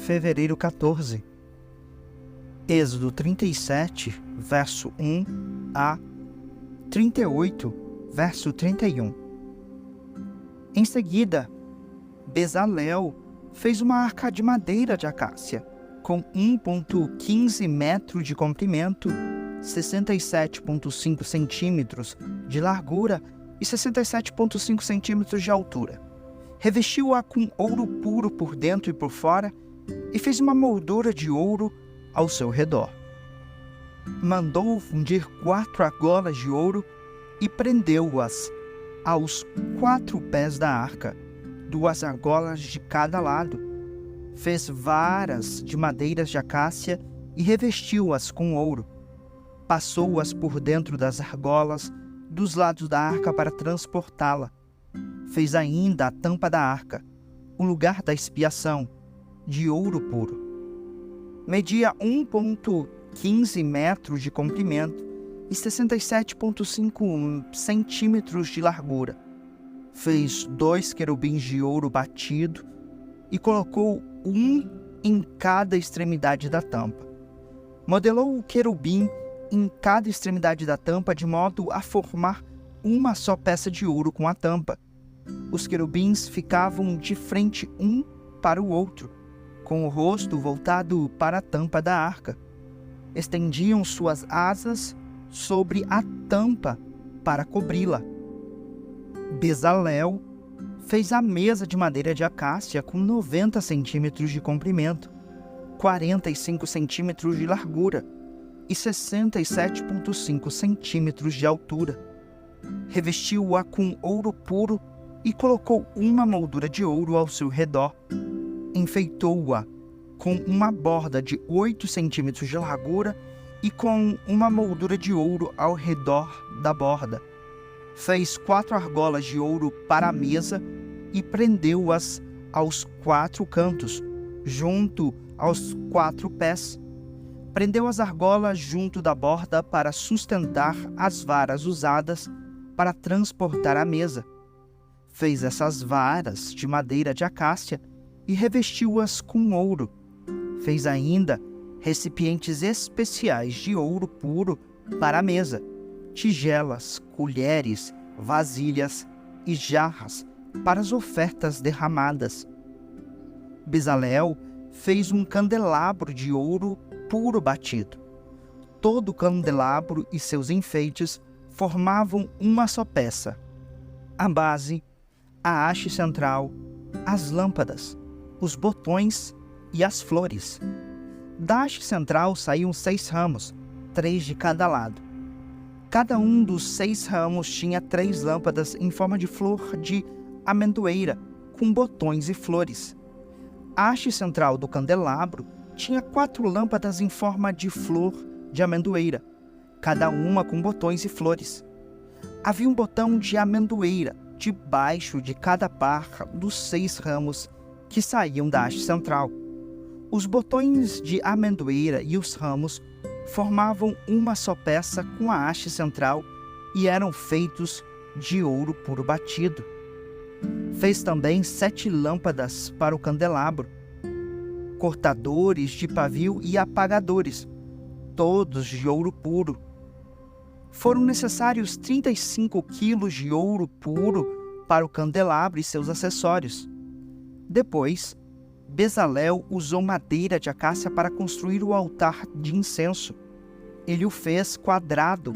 fevereiro 14. Êxodo 37, verso 1 a 38, verso 31. Em seguida, Bezalel fez uma arca de madeira de acácia, com 1,15 metros de comprimento, 67,5 centímetros de largura e 67,5 centímetros de altura. Revestiu-a com ouro puro por dentro e por fora e fez uma moldura de ouro ao seu redor. Mandou fundir 4 argolas de ouro e prendeu-as aos 4 pés da arca, 2 argolas de cada lado. Fez varas de madeiras de acácia e revestiu-as com ouro. Passou-as por dentro das argolas dos lados da arca para transportá-la. Fez ainda a tampa da arca, o lugar da expiação, de ouro puro. Media 1,15 metros de comprimento e 67,5 centímetros de largura. Fez 2 querubins de ouro batido e colocou um em cada extremidade da tampa. Modelou o querubim em cada extremidade da tampa de modo a formar uma só peça de ouro com a tampa. Os querubins ficavam de frente um para o outro, com o rosto voltado para a tampa da arca. Estendiam suas asas sobre a tampa para cobri-la. Bezalel fez a mesa de madeira de acácia com 90 centímetros de comprimento, 45 centímetros de largura e 67,5 centímetros de altura. Revestiu-a com ouro puro e colocou uma moldura de ouro ao seu redor. Enfeitou-a com uma borda de 8 centímetros de largura e com uma moldura de ouro ao redor da borda. Fez 4 argolas de ouro para a mesa e prendeu-as aos 4 cantos, junto aos 4 pés. Prendeu as argolas junto da borda para sustentar as varas usadas para transportar a mesa. Fez essas varas de madeira de acácia e revestiu-as com ouro. Fez ainda recipientes especiais de ouro puro para a mesa, tigelas, colheres, vasilhas e jarras para as ofertas derramadas. Bezalel fez um candelabro de ouro puro batido. Todo o candelabro e seus enfeites formavam uma só peça: a base, a haste central, as lâmpadas, os botões e as flores. Da haste central saíam 6 ramos, 3 de cada lado. Cada um dos 6 ramos tinha 3 lâmpadas em forma de flor de amendoeira, com botões e flores. A haste central do candelabro tinha 4 lâmpadas em forma de flor de amendoeira, cada uma com botões e flores. Havia um botão de amendoeira debaixo de cada par dos 6 ramos que saíam da haste central. Os botões de amendoeira e os ramos formavam uma só peça com a haste central e eram feitos de ouro puro batido. Fez também 7 lâmpadas para o candelabro, cortadores de pavio e apagadores, todos de ouro puro. Foram necessários 35 quilos de ouro puro para o candelabro e seus acessórios. Depois, Bezalel usou madeira de acácia para construir o altar de incenso. Ele o fez quadrado,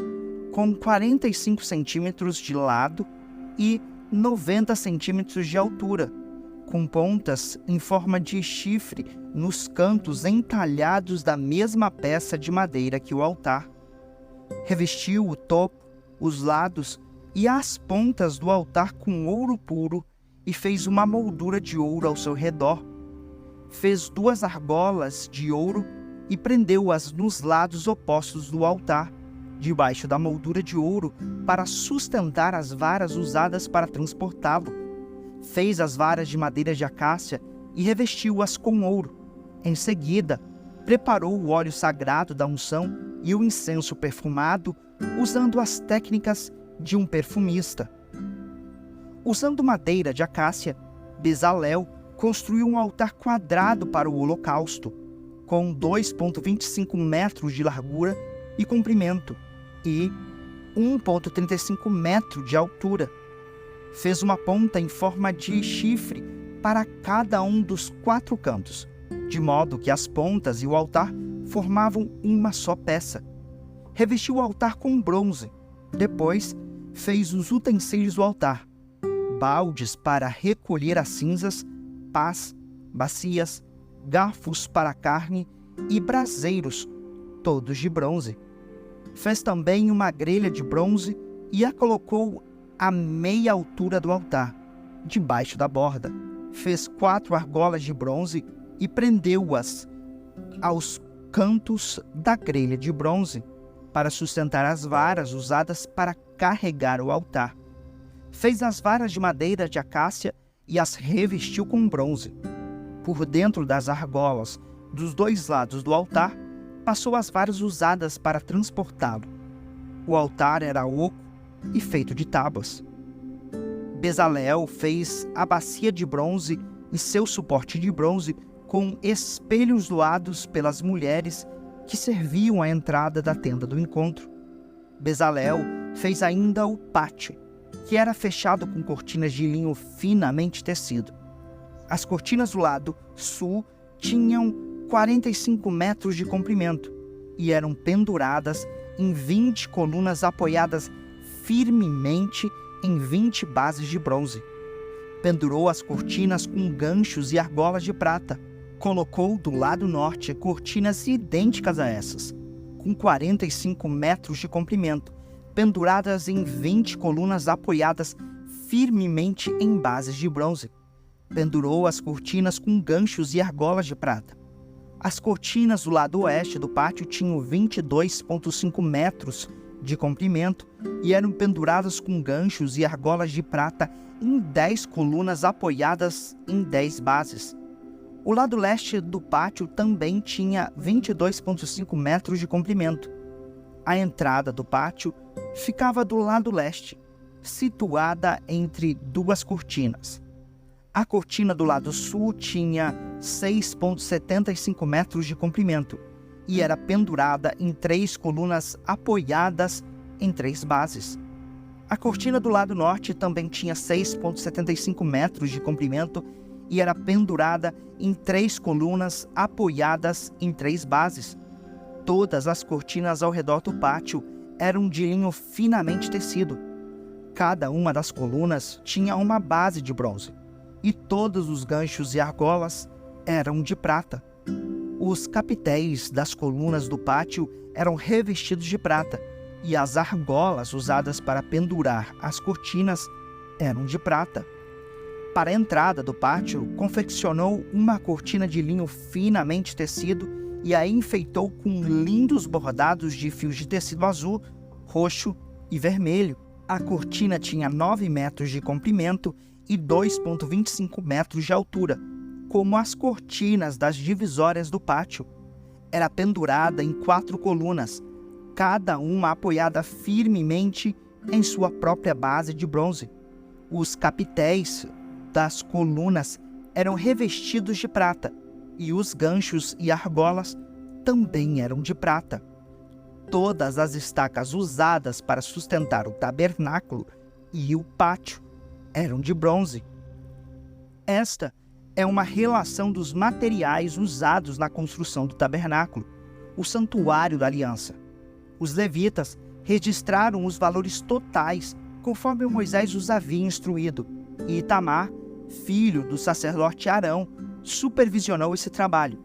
com 45 centímetros de lado e 90 centímetros de altura, com pontas em forma de chifre nos cantos entalhados da mesma peça de madeira que o altar. Revestiu o topo, os lados e as pontas do altar com ouro puro e fez uma moldura de ouro ao seu redor. Fez 2 argolas de ouro e prendeu-as nos lados opostos do altar, debaixo da moldura de ouro, para sustentar as varas usadas para transportá-lo. Fez as varas de madeira de acácia e revestiu-as com ouro. Em seguida, preparou o óleo sagrado da unção e o incenso perfumado, usando as técnicas de um perfumista. Usando madeira de acácia, Bezalel construiu um altar quadrado para o holocausto, com 2,25 metros de largura e comprimento e 1,35 metros de altura. Fez uma ponta em forma de chifre para cada um dos 4 cantos, de modo que as pontas e o altar formavam uma só peça. Revestiu o altar com bronze. Depois, fez os utensílios do altar: baldes para recolher as cinzas, pás, bacias, garfos para a carne e braseiros, todos de bronze. Fez também uma grelha de bronze e a colocou à meia altura do altar, debaixo da borda. Fez 4 argolas de bronze e prendeu-as aos cantos da grelha de bronze, para sustentar as varas usadas para carregar o altar. Fez as varas de madeira de acácia e as revestiu com bronze. Por dentro das argolas dos 2 lados do altar, passou as varas usadas para transportá-lo. O altar era oco e feito de tábuas. Bezaleel fez a bacia de bronze e seu suporte de bronze com espelhos doados pelas mulheres que serviam à entrada da tenda do encontro. Bezaleel fez ainda o pátio, que era fechado com cortinas de linho finamente tecido. As cortinas do lado sul tinham 45 metros de comprimento e eram penduradas em 20 colunas apoiadas firmemente em 20 bases de bronze. Pendurou as cortinas com ganchos e argolas de prata. Colocou do lado norte cortinas idênticas a essas, com 45 metros de comprimento, penduradas em 20 colunas apoiadas firmemente em bases de bronze. Pendurou as cortinas com ganchos e argolas de prata. As cortinas do lado oeste do pátio tinham 22,5 metros de comprimento e eram penduradas com ganchos e argolas de prata em 10 colunas apoiadas em 10 bases. O lado leste do pátio também tinha 22,5 metros de comprimento. A entrada do pátio ficava do lado leste, situada entre 2 cortinas. A cortina do lado sul tinha 6,75 metros de comprimento e era pendurada em 3 colunas apoiadas em 3 bases. A cortina do lado norte também tinha 6,75 metros de comprimento e era pendurada em 3 colunas apoiadas em 3 bases. Todas as cortinas ao redor do pátio eram de linho finamente tecido. Cada uma das colunas tinha uma base de bronze, e todos os ganchos e argolas eram de prata. Os capitéis das colunas do pátio eram revestidos de prata, e as argolas usadas para pendurar as cortinas eram de prata. Para a entrada do pátio, confeccionou uma cortina de linho finamente tecido e a enfeitou com lindos bordados de fios de tecido azul, roxo e vermelho. A cortina tinha 9 metros de comprimento e 2,25 metros de altura, como as cortinas das divisórias do pátio. Era pendurada em 4 colunas, cada uma apoiada firmemente em sua própria base de bronze. Os capitéis das colunas eram revestidos de prata, e os ganchos e argolas também eram de prata. Todas as estacas usadas para sustentar o tabernáculo e o pátio eram de bronze. Esta é uma relação dos materiais usados na construção do tabernáculo, o santuário da aliança. Os levitas registraram os valores totais conforme Moisés os havia instruído, e Itamar, filho do sacerdote Arão, supervisionou esse trabalho.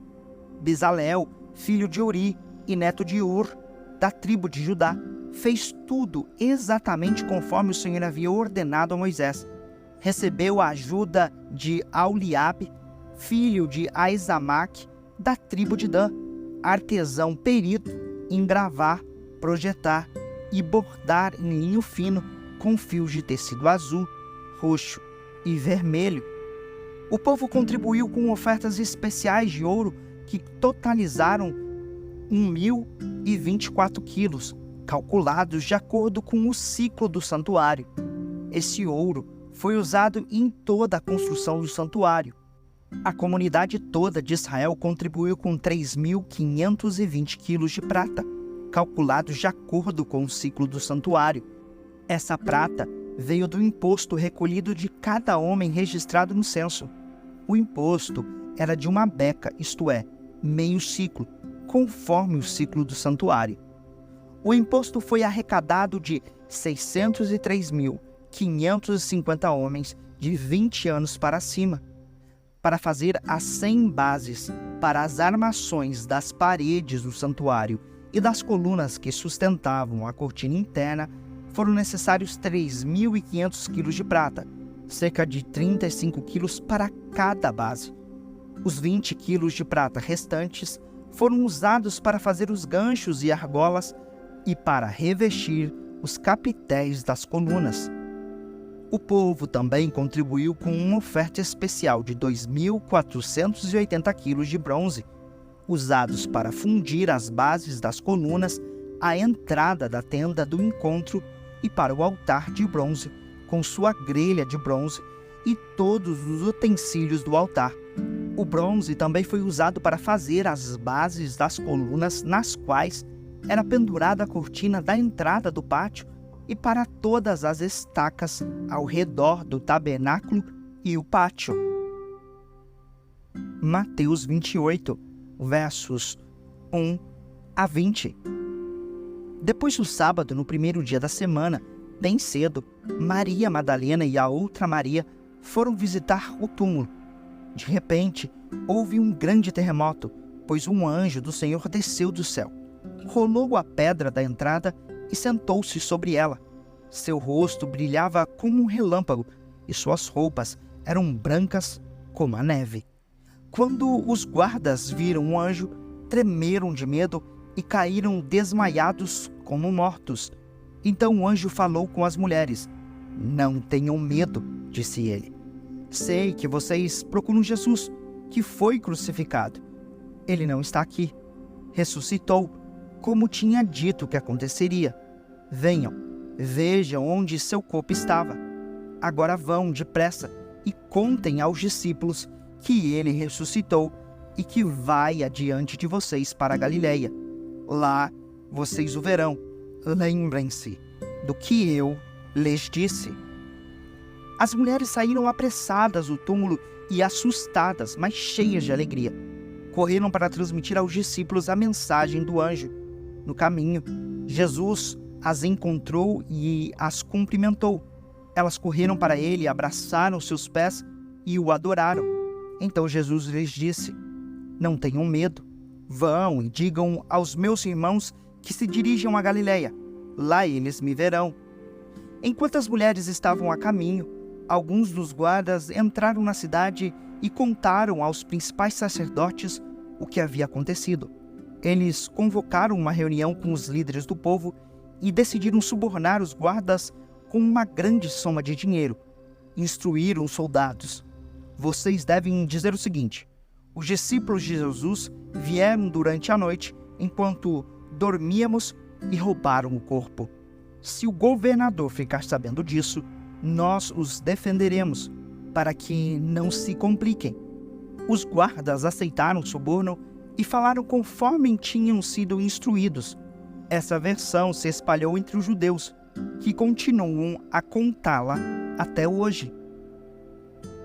Bezaleel, filho de Uri e neto de Ur, da tribo de Judá, fez tudo exatamente conforme o Senhor havia ordenado a Moisés. Recebeu a ajuda de Auliabe, filho de Aizamaque, da tribo de Dan, artesão perito em gravar, projetar e bordar em linho fino com fios de tecido azul, roxo e vermelho. O povo contribuiu com ofertas especiais de ouro que totalizaram 1.024 quilos, calculados de acordo com o ciclo do santuário. Esse ouro foi usado em toda a construção do santuário. A comunidade toda de Israel contribuiu com 3.520 quilos de prata, calculados de acordo com o ciclo do santuário. Essa prata veio do imposto recolhido de cada homem registrado no censo. O imposto era de uma beca, isto é, meio ciclo, conforme o ciclo do santuário. O imposto foi arrecadado de 603.550 homens de 20 anos para cima, para fazer as 100 bases para as armações das paredes do santuário e das colunas que sustentavam a cortina interna. Foram necessários 3.500 quilos de prata, cerca de 35 quilos para cada base. Os 20 quilos de prata restantes foram usados para fazer os ganchos e argolas e para revestir os capitéis das colunas. O povo também contribuiu com uma oferta especial de 2.480 quilos de bronze, usados para fundir as bases das colunas, a entrada da tenda do encontro e para o altar de bronze, com sua grelha de bronze e todos os utensílios do altar. O bronze também foi usado para fazer as bases das colunas nas quais era pendurada a cortina da entrada do pátio e para todas as estacas ao redor do tabernáculo e o pátio. Mateus 28, versos 1 a 20. Depois do sábado, no primeiro dia da semana, bem cedo, Maria Madalena e a outra Maria foram visitar o túmulo. De repente, houve um grande terremoto, pois um anjo do Senhor desceu do céu, rolou a pedra da entrada e sentou-se sobre ela. Seu rosto brilhava como um relâmpago e suas roupas eram brancas como a neve. Quando os guardas viram o anjo, tremeram de medo e caíram desmaiados como mortos. Então o anjo falou com as mulheres. "Não tenham medo", disse ele. "Sei que vocês procuram Jesus, que foi crucificado. Ele não está aqui. Ressuscitou, como tinha dito que aconteceria. Venham, vejam onde seu corpo estava. Agora vão depressa e contem aos discípulos que ele ressuscitou e que vai adiante de vocês para a Galileia. Lá vocês o verão. Lembrem-se do que eu lhes disse." As mulheres saíram apressadas do túmulo e assustadas, mas cheias de alegria. Correram para transmitir aos discípulos a mensagem do anjo. No caminho, Jesus as encontrou e as cumprimentou. Elas correram para ele, abraçaram seus pés e o adoraram. Então Jesus lhes disse: "Não tenham medo. Vão e digam aos meus irmãos que se dirijam a Galileia. Lá eles me verão." Enquanto as mulheres estavam a caminho, alguns dos guardas entraram na cidade e contaram aos principais sacerdotes o que havia acontecido. Eles convocaram uma reunião com os líderes do povo e decidiram subornar os guardas com uma grande soma de dinheiro. Instruíram os soldados: "Vocês devem dizer o seguinte: os discípulos de Jesus vieram durante a noite, enquanto dormíamos, e roubaram o corpo. Se o governador ficar sabendo disso, nós os defenderemos, para que não se compliquem." Os guardas aceitaram o suborno e falaram conforme tinham sido instruídos. Essa versão se espalhou entre os judeus, que continuam a contá-la até hoje.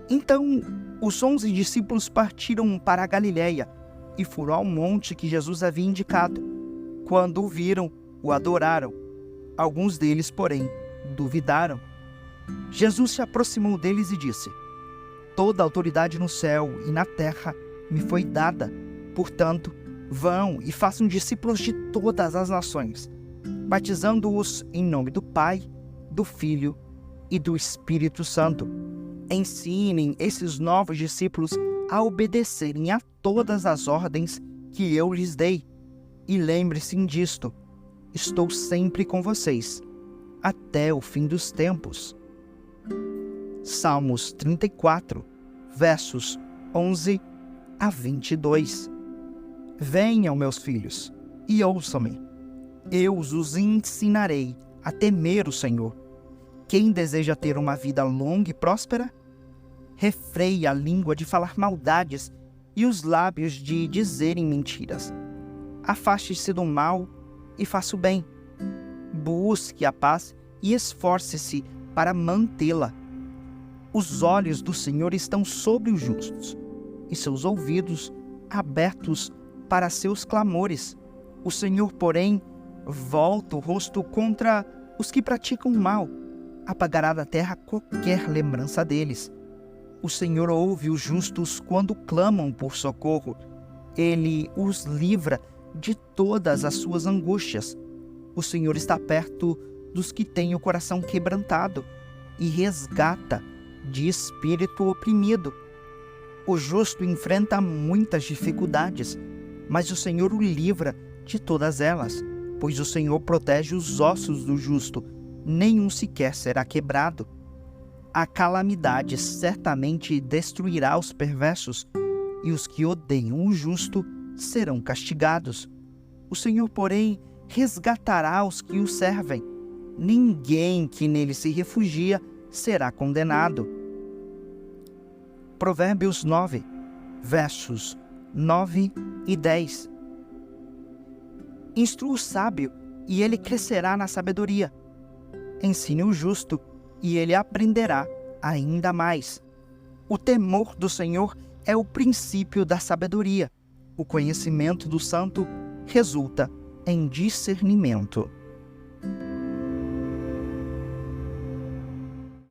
Então, os 11 discípulos partiram para a Galileia e foram ao monte que Jesus havia indicado. Quando o viram, o adoraram. Alguns deles, porém, duvidaram. Jesus se aproximou deles e disse: "Toda a autoridade no céu e na terra me foi dada. Portanto, vão e façam discípulos de todas as nações, batizando-os em nome do Pai, do Filho e do Espírito Santo. Ensinem esses novos discípulos a obedecerem a todas as ordens que eu lhes dei. E lembre-se disto: estou sempre com vocês, até o fim dos tempos." Salmos 34, versos 11 a 22. Venham, meus filhos, e ouçam-me. Eu os ensinarei a temer o Senhor. Quem deseja ter uma vida longa e próspera, refreie a língua de falar maldades e os lábios de dizerem mentiras. Afaste-se do mal e faça o bem. Busque a paz e esforce-se para mantê-la. Os olhos do Senhor estão sobre os justos, e seus ouvidos abertos para seus clamores. O Senhor, porém, volta o rosto contra os que praticam o mal, apagará da terra qualquer lembrança deles. O Senhor ouve os justos quando clamam por socorro. Ele os livra de todas as suas angústias. O Senhor está perto dos que têm o coração quebrantado e resgata de espírito oprimido. O justo enfrenta muitas dificuldades, mas o Senhor o livra de todas elas, pois o Senhor protege os ossos do justo, nenhum sequer será quebrado. A calamidade certamente destruirá os perversos, e os que odeiam o justo serão castigados. O Senhor, porém, resgatará os que o servem. Ninguém que nele se refugia será condenado. Provérbios 9, versos 9 e 10. Instrua o sábio, e ele crescerá na sabedoria. Ensine o justo, e ele aprenderá ainda mais. O temor do Senhor é o princípio da sabedoria. O conhecimento do santo resulta em discernimento.